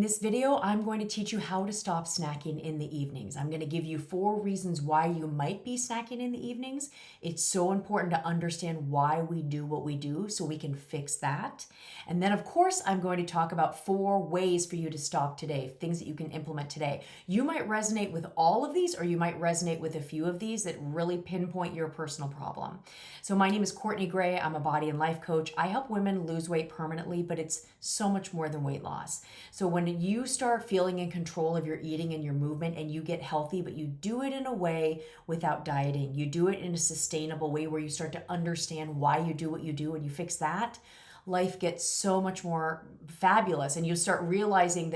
In this video, I'm going to teach you how to stop snacking in the evenings. I'm going to give you 4 reasons why you might be snacking in the evenings. It's so important to understand why we do what we do so we can fix that. And then, of course, I'm going to talk about 4 ways for you to stop today, things that you can implement today. You might resonate with all of these, or you might resonate with a few of these that really pinpoint your personal problem. So my name is Courtney Gray. I'm a body and life coach. I help women lose weight permanently, but it's so much more than weight loss. So when you start feeling in control of your eating and your movement and you get healthy, but you do it in a way without dieting, you do it in a sustainable way where you start to understand why you do what you do and you fix that, life gets so much more fabulous, and you start realizing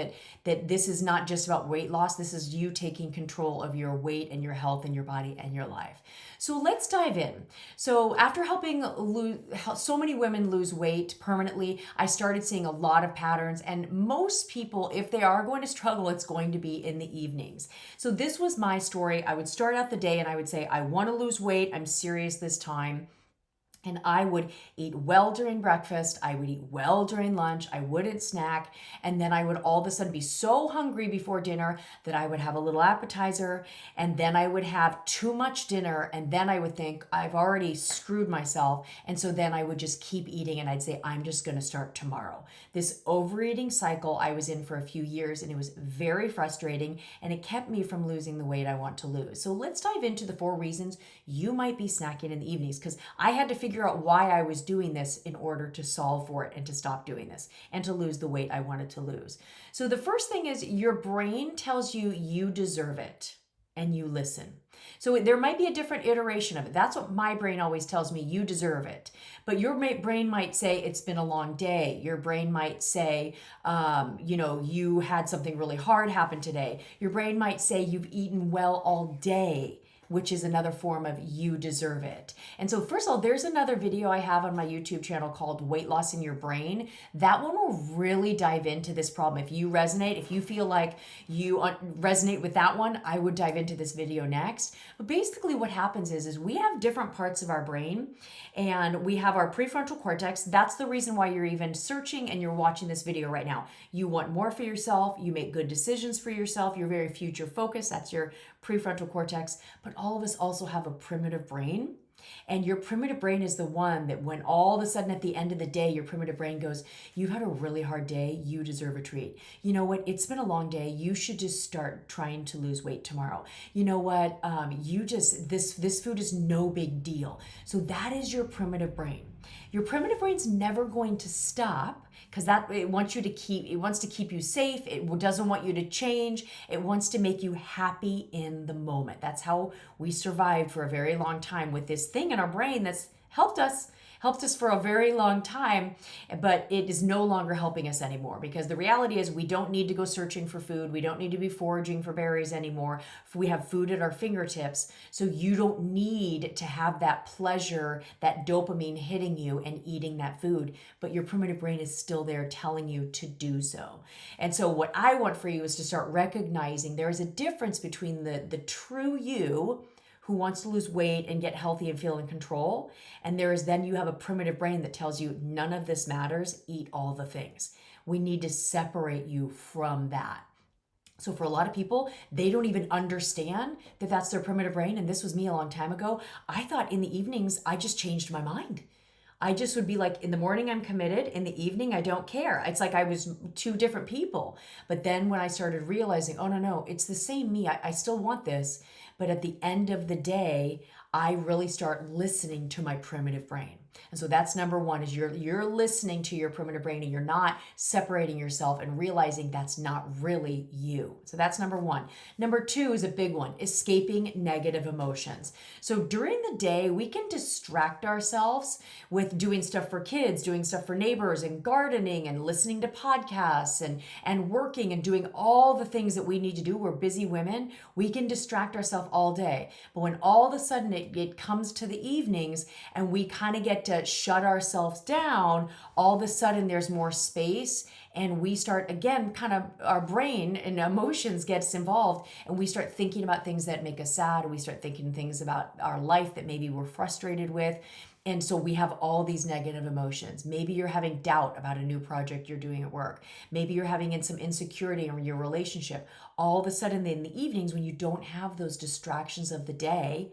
that this is not just about weight loss. This is you taking control of your weight and your health and your body and your life. So let's dive in. So after helping so many women lose weight permanently, I started seeing a lot of patterns, and most people, if they are going to struggle, it's going to be in the evenings. So this was my story. I would start out the day and I would say, I want to lose weight. I'm serious this time. And I would eat well during breakfast. I would eat well during lunch. I wouldn't snack. And then I would all of a sudden be so hungry before dinner that I would have a little appetizer. And then I would have too much dinner. And then I would think, I've already screwed myself. And so then I would just keep eating. And I'd say, I'm just going to start tomorrow. This overeating cycle I was in for a few years. And it was very frustrating. And it kept me from losing the weight I want to lose. So let's dive into the 4 reasons you might be snacking in the evenings. Because I had to figure out why I was doing this in order to solve for it and to stop doing this and to lose the weight I wanted to lose. So the first thing is your brain tells you you deserve it and you listen. So there might be a different iteration of it. That's what my brain always tells me, you deserve it. But your brain might say it's been a long day. Your brain might say, you had something really hard happen today. Your brain might say you've eaten well all day, which is another form of you deserve it. And so first of all, there's another video I have on my YouTube channel called Weight Loss in Your Brain. That one will really dive into this problem. If you resonate, if you feel like you resonate with that one, I would dive into this video next. But basically what happens is we have different parts of our brain, and we have our prefrontal cortex. That's the reason why you're even searching and you're watching this video right now. You want more for yourself. You make good decisions for yourself. You're very future focused. That's your prefrontal cortex. But all of us also have a primitive brain. And your primitive brain is the one that when all of a sudden at the end of the day, your primitive brain goes, you've had a really hard day. You deserve a treat. You know what? It's been a long day. You should just start trying to lose weight tomorrow. You know what? This food is no big deal. So that is your primitive brain. Your primitive brain's never going to stop because it wants to keep you safe. It doesn't want you to change. It wants to make you happy in the moment. That's how we survived for a very long time with this thing in our brain that's helped us for a very long time, but it is no longer helping us anymore because the reality is we don't need to go searching for food. We don't need to be foraging for berries anymore. We have food at our fingertips, so you don't need to have that pleasure, that dopamine hitting you and eating that food, but your primitive brain is still there telling you to do so. And so what I want for you is to start recognizing there is a difference between the true you who wants to lose weight and get healthy and feel in control. And then you have a primitive brain that tells you none of this matters, eat all the things. We need to separate you from that. So for a lot of people, they don't even understand that that's their primitive brain. And this was me a long time ago. I thought in the evenings, I just changed my mind. I just would be like, in the morning, I'm committed. In the evening, I don't care. It's like I was 2 different people. But then when I started realizing, oh, no, it's the same me. I still want this. But at the end of the day, I really start listening to my primitive brain. And so that's number 1 is you're listening to your primitive brain and you're not separating yourself and realizing that's not really you. So that's number 1. Number 2 is a big one, escaping negative emotions. So during the day, we can distract ourselves with doing stuff for kids, doing stuff for neighbors and gardening and listening to podcasts and working and doing all the things that we need to do. We're busy women. We can distract ourselves all day. But when all of a sudden it comes to the evenings and we kind of get to shut ourselves down, all of a sudden there's more space and we start again, kind of our brain and emotions gets involved and we start thinking about things that make us sad. We start thinking things about our life that maybe we're frustrated with. And so we have all these negative emotions. Maybe you're having doubt about a new project you're doing at work. Maybe you're having some insecurity in your relationship. All of a sudden, in the evenings, when you don't have those distractions of the day,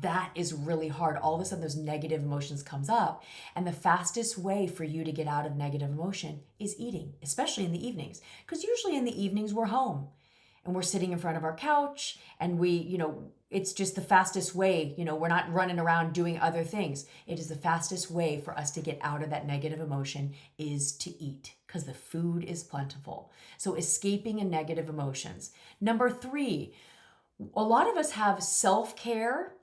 that is really hard. All of a sudden, those negative emotions comes up. And the fastest way for you to get out of negative emotion is eating, especially in the evenings. Because usually in the evenings, we're home and we're sitting in front of our couch and it's just the fastest way. We're not running around doing other things. It is the fastest way for us to get out of that negative emotion is to eat because the food is plentiful. So escaping in negative emotions. Number 3, a lot of us have self-care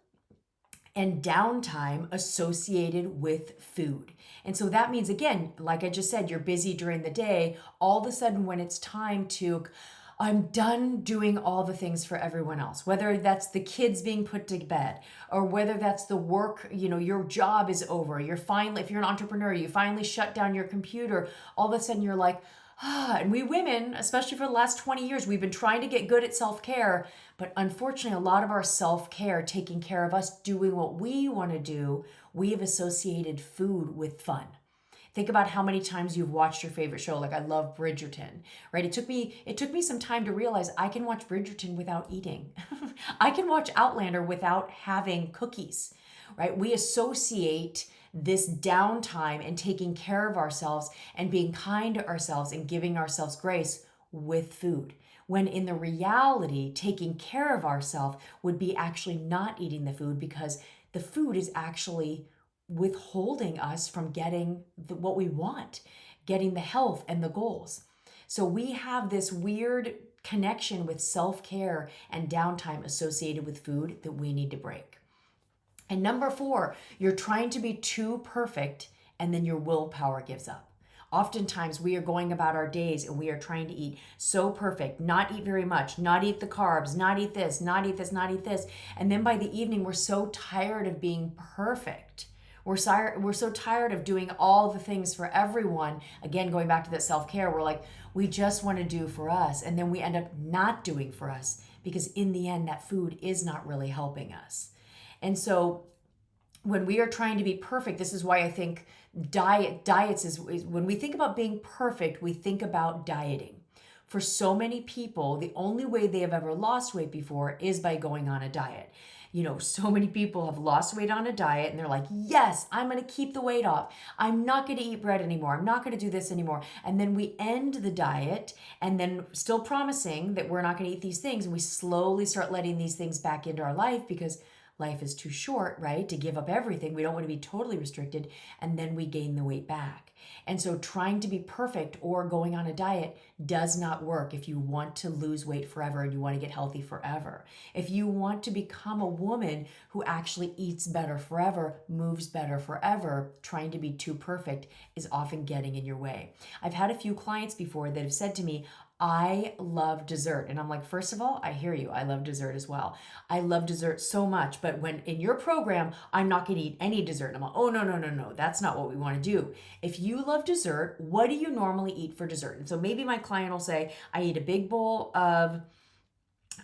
and downtime associated with food. And so that means, again, like I just said, you're busy during the day. All of a sudden, when it's time to, I'm done doing all the things for everyone else, whether that's the kids being put to bed or whether that's the work, your job is over. If you're an entrepreneur, you finally shut down your computer. All of a sudden you're like, and we women, especially for the last 20 years, we've been trying to get good at self-care, but unfortunately, a lot of our self-care, taking care of us, doing what we want to do, we have associated food with fun. Think about how many times you've watched your favorite show. Like I love Bridgerton, right? It took me some time to realize I can watch Bridgerton without eating. I can watch Outlander without having cookies, right? We associate this downtime and taking care of ourselves and being kind to ourselves and giving ourselves grace with food. When in the reality, taking care of ourselves would be actually not eating the food because the food is actually withholding us from getting what we want, getting the health and the goals. So we have this weird connection with self-care and downtime associated with food that we need to break. And number 4, you're trying to be too perfect and then your willpower gives up. Oftentimes we are going about our days and we are trying to eat so perfect, not eat very much, not eat the carbs, not eat this, not eat this, not eat this. And then by the evening, we're so tired of being perfect. We're so tired of doing all the things for everyone. Again, going back to that self-care, we're like, we just want to do for us. And then we end up not doing for us because in the end, that food is not really helping us. And so when we are trying to be perfect, this is why I think diets is when we think about being perfect, we think about dieting. For so many people, the only way they have ever lost weight before is by going on a diet. So many people have lost weight on a diet and they're like, yes, I'm going to keep the weight off. I'm not going to eat bread anymore. I'm not going to do this anymore. And then we end the diet and then still promising that we're not going to eat these things. And we slowly start letting these things back into our life because life is too short, right? To give up everything. We don't want to be totally restricted. And then we gain the weight back. And so trying to be perfect or going on a diet does not work if you want to lose weight forever and you want to get healthy forever. If you want to become a woman who actually eats better forever, moves better forever, trying to be too perfect is often getting in your way. I've had a few clients before that have said to me, I love dessert. And I'm like, first of all, I hear you. I love dessert as well. I love dessert so much. But when in your program, I'm not going to eat any dessert. And I'm like, oh, no. That's not what we want to do. If you love dessert, what do you normally eat for dessert? And so maybe my client will say, I eat a big bowl of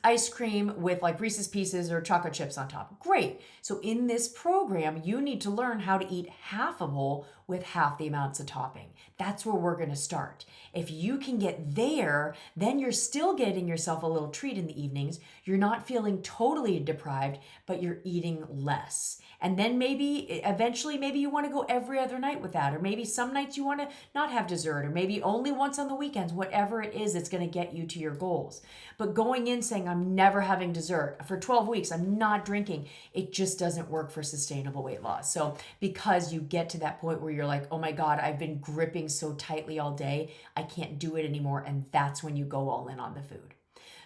ice cream with like Reese's Pieces or chocolate chips on top. Great. So in this program, you need to learn how to eat half a bowl with half the amounts of topping. That's where we're going to start. If you can get there, then you're still getting yourself a little treat in the evenings. You're not feeling totally deprived, but you're eating less. And then eventually you want to go every other night with that. Or maybe some nights you want to not have dessert, or maybe only once on the weekends, whatever it is that's going to get you to your goals. But going in saying, I'm never having dessert for 12 weeks, I'm not drinking, it just doesn't work for sustainable weight loss. So because you get to that point where you're like, oh my God, I've been gripping so tightly all day, I can't do it anymore. And that's when you go all in on the food.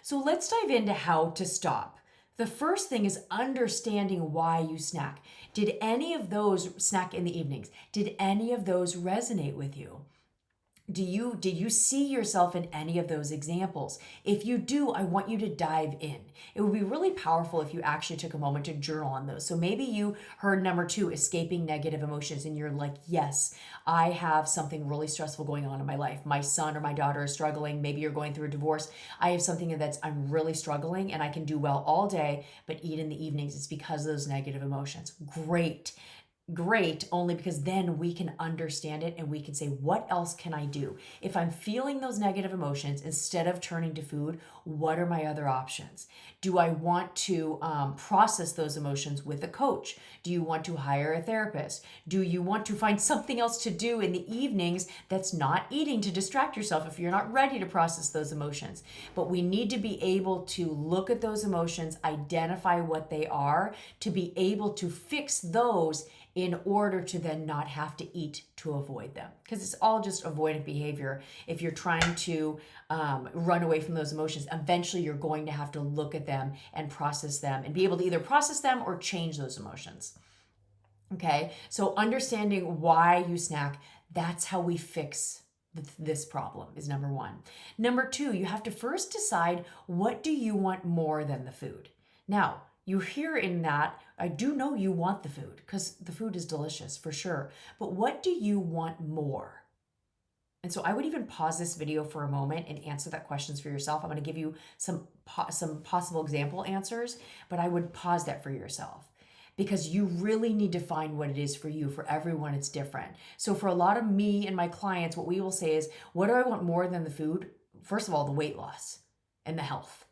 So let's dive into how to stop. The first thing is understanding why you snack. Did any of those snack in the evenings? Did any of those resonate with you? Did you see yourself in any of those examples? If you do, I want you to dive in. It would be really powerful if you actually took a moment to journal on those. So maybe you heard number 2, escaping negative emotions, and you're like, yes, I have something really stressful going on in my life. My son or my daughter is struggling. Maybe you're going through a divorce. I have something I'm really struggling and I can do well all day, but eat in the evenings. It's because of those negative emotions. Great. great, only because then we can understand it and we can say, what else can I do? If I'm feeling those negative emotions, instead of turning to food, what are my other options? Do I want to process those emotions with a coach? Do you want to hire a therapist? Do you want to find something else to do in the evenings that's not eating to distract yourself if you're not ready to process those emotions? But we need to be able to look at those emotions, identify what they are, to be able to fix those in order to then not have to eat to avoid them. Because it's all just avoidant behavior. If you're trying to run away from those emotions, eventually you're going to have to look at them and process them and be able to either process them or change those emotions. Okay, so understanding why you snack, that's how we fix this problem, is number one. Number two, you have to first decide, what do you want more than the food? Now, you hear in that, I do know you want the food because the food is delicious for sure, but what do you want more? And so I would even pause this video for a moment and answer that questions for yourself. I'm going to give you some possible example answers, but I would pause that for yourself, because you really need to find what it is for you. For everyone, it's different. So for a lot of me and my clients, what we will say is, what do I want more than the food? First of all, the weight loss and the health.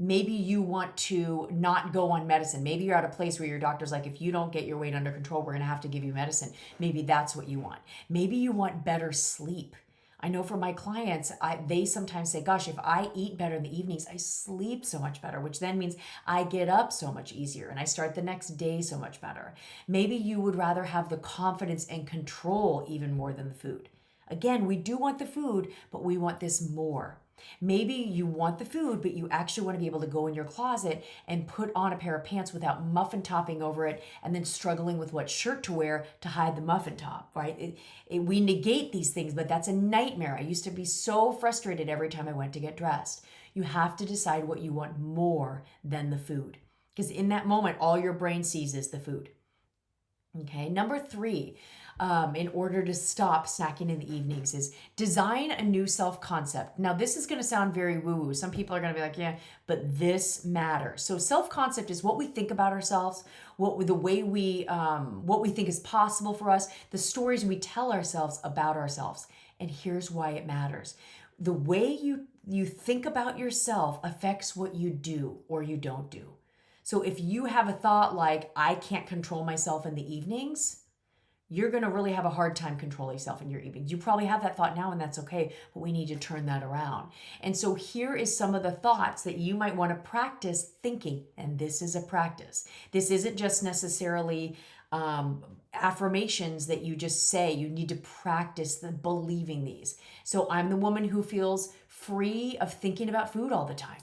Maybe you want to not go on medicine. Maybe you're at a place where your doctor's like, if you don't get your weight under control, we're going to have to give you medicine. Maybe that's what you want. Maybe you want better sleep. I know for my clients, they sometimes say, gosh, if I eat better in the evenings, I sleep so much better, which then means I get up so much easier and I start the next day so much better. Maybe you would rather have the confidence and control even more than the food. Again, we do want the food, but we want this more. Maybe you want the food, but you actually want to be able to go in your closet and put on a pair of pants without muffin topping over it and then struggling with what shirt to wear to hide the muffin top, right? We negate these things, but that's a nightmare. I used to be so frustrated every time I went to get dressed. You have to decide what you want more than the food, because in that moment, all your brain sees is the food. Okay, number three, in order to stop snacking in the evenings, is design a new self-concept. Now, this is going to sound very woo-woo. Some people are going to be like, yeah, but this matters. So self-concept is what we think about ourselves, what we think is possible for us, the stories we tell ourselves about ourselves. And here's why it matters. The way you think about yourself affects what you do or you don't do. So if you have a thought like, I can't control myself in the evenings, you're going to really have a hard time controlling yourself in your evenings. You probably have that thought now, and that's okay, but we need to turn that around. And so here is some of the thoughts that you might want to practice thinking, and this is a practice. This isn't just necessarily affirmations that you just say. You need to practice believing these. So I'm the woman who feels free of thinking about food all the time.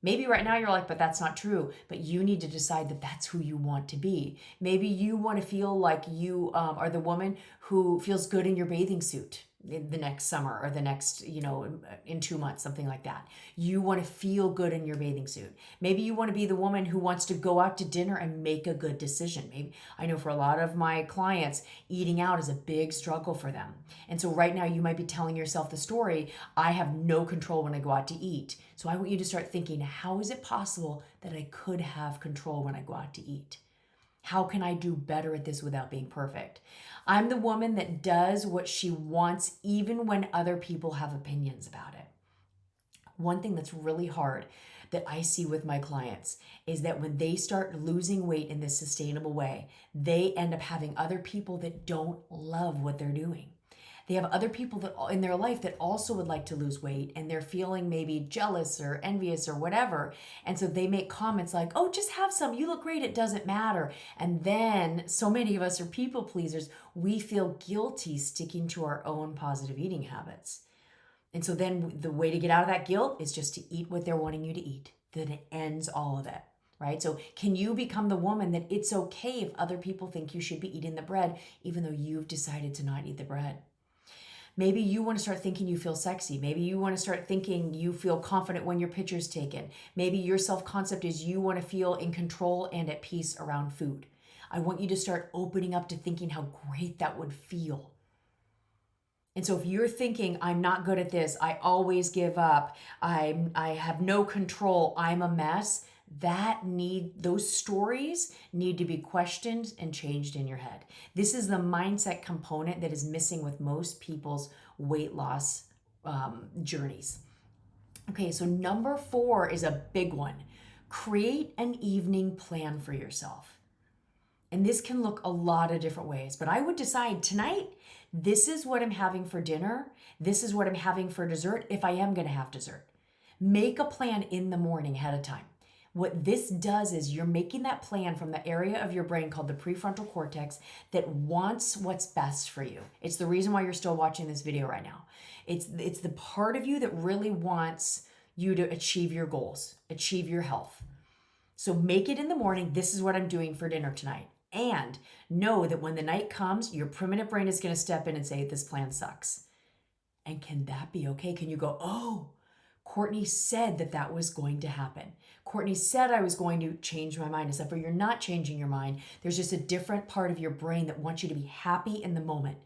Maybe right now you're like, but that's not true. But you need to decide that that's who you want to be. Maybe you want to feel like you are the woman who feels good in your bathing suit in the next summer or the next, in 2 months, something like that. You want to feel good in your bathing suit. Maybe you want to be the woman who wants to go out to dinner and make a good decision. Maybe I know for a lot of my clients, eating out is a big struggle for them. And so right now you might be telling yourself the story, I have no control when I go out to eat. So I want you to start thinking, how is it possible that I could have control when I go out to eat? How can I do better at this without being perfect? I'm the woman that does what she wants even when other people have opinions about it. One thing that's really hard that I see with my clients is that when they start losing weight in this sustainable way, they end up having other people that don't love what they're doing. They have other people that in their life that also would like to lose weight, and they're feeling maybe jealous or envious or whatever. And so they make comments like, oh, just have some. You look great. It doesn't matter. And then so many of us are people pleasers. We feel guilty sticking to our own positive eating habits. And so then the way to get out of that guilt is just to eat what they're wanting you to eat. Then it ends all of it. Right? So can you become the woman that it's okay if other people think you should be eating the bread, even though you've decided to not eat the bread? Maybe you want to start thinking you feel sexy. Maybe you want to start thinking you feel confident when your picture's taken. Maybe your self-concept is you want to feel in control and at peace around food. I want you to start opening up to thinking how great that would feel. And so if you're thinking, I'm not good at this, I always give up, I have no control, I'm a mess, those stories need to be questioned and changed in your head. This is the mindset component that is missing with most people's weight loss journeys. Okay, so number 4 is a big one. Create an evening plan for yourself. And this can look a lot of different ways, but I would decide tonight, this is what I'm having for dinner. This is what I'm having for dessert if I am going to have dessert. Make a plan in the morning ahead of time. What this does is you're making that plan from the area of your brain called the prefrontal cortex that wants what's best for you. It's the reason why you're still watching this video right now. It's the part of you that really wants you to achieve your goals, achieve your health. So make it in the morning. This is what I'm doing for dinner tonight. And know that when the night comes, your primitive brain is going to step in and say, this plan sucks. And can that be okay? Can you go, oh, Courtney said that was going to happen. Courtney said I was going to change my mind. Except for you're not changing your mind. There's just a different part of your brain that wants you to be happy in the moment.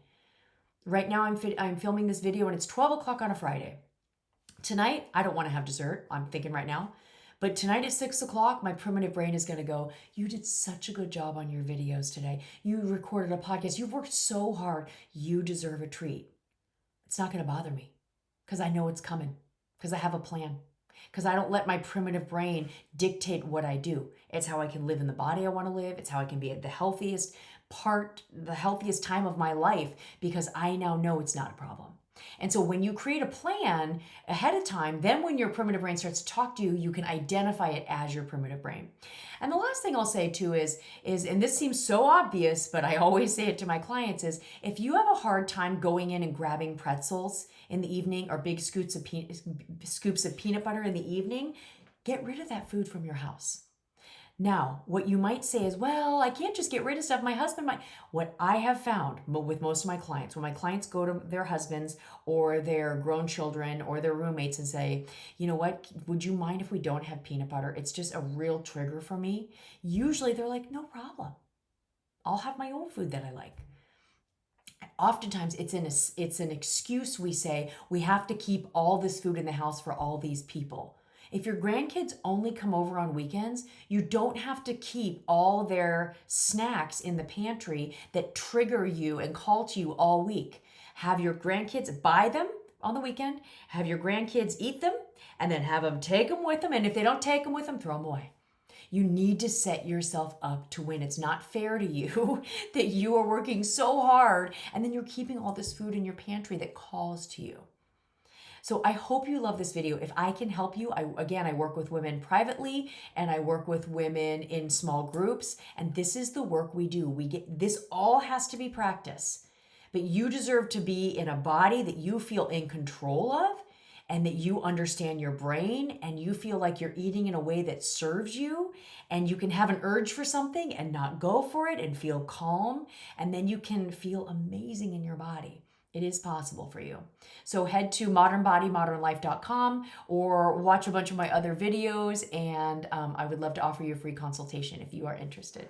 Right now I'm filming this video and it's 12 o'clock on a Friday. Tonight, I don't want to have dessert. I'm thinking right now. But tonight at 6 o'clock, my primitive brain is going to go, you did such a good job on your videos today. You recorded a podcast. You've worked so hard. You deserve a treat. It's not going to bother me because I know it's coming, because I have a plan, because I don't let my primitive brain dictate what I do. It's how I can live in the body I want to live. It's how I can be at the healthiest time of my life, because I now know it's not a problem. And so when you create a plan ahead of time, then when your primitive brain starts to talk to you, you can identify it as your primitive brain. And the last thing I'll say too is, and this seems so obvious, but I always say it to my clients, is if you have a hard time going in and grabbing pretzels in the evening or big scoops of peanut butter in the evening, get rid of that food from your house. Now, what you might say is, well, I can't just get rid of stuff. My husband might. What I have found with most of my clients, when my clients go to their husbands or their grown children or their roommates and say, you know what, would you mind if we don't have peanut butter? It's just a real trigger for me. Usually they're like, no problem. I'll have my own food that I like. Oftentimes it's an excuse. We say we have to keep all this food in the house for all these people. If your grandkids only come over on weekends, you don't have to keep all their snacks in the pantry that trigger you and call to you all week. Have your grandkids buy them on the weekend, have your grandkids eat them, and then have them take them with them. And if they don't take them with them, throw them away. You need to set yourself up to win. It's not fair to you that you are working so hard and then you're keeping all this food in your pantry that calls to you. So I hope you love this video. If I can help you, I work with women privately and I work with women in small groups. And this is the work we do. This all has to be practice. But you deserve to be in a body that you feel in control of and that you understand your brain and you feel like you're eating in a way that serves you, and you can have an urge for something and not go for it and feel calm, and then you can feel amazing in your body. It is possible for you. So head to modernbodymodernlife.com or watch a bunch of my other videos, and I would love to offer you a free consultation if you are interested.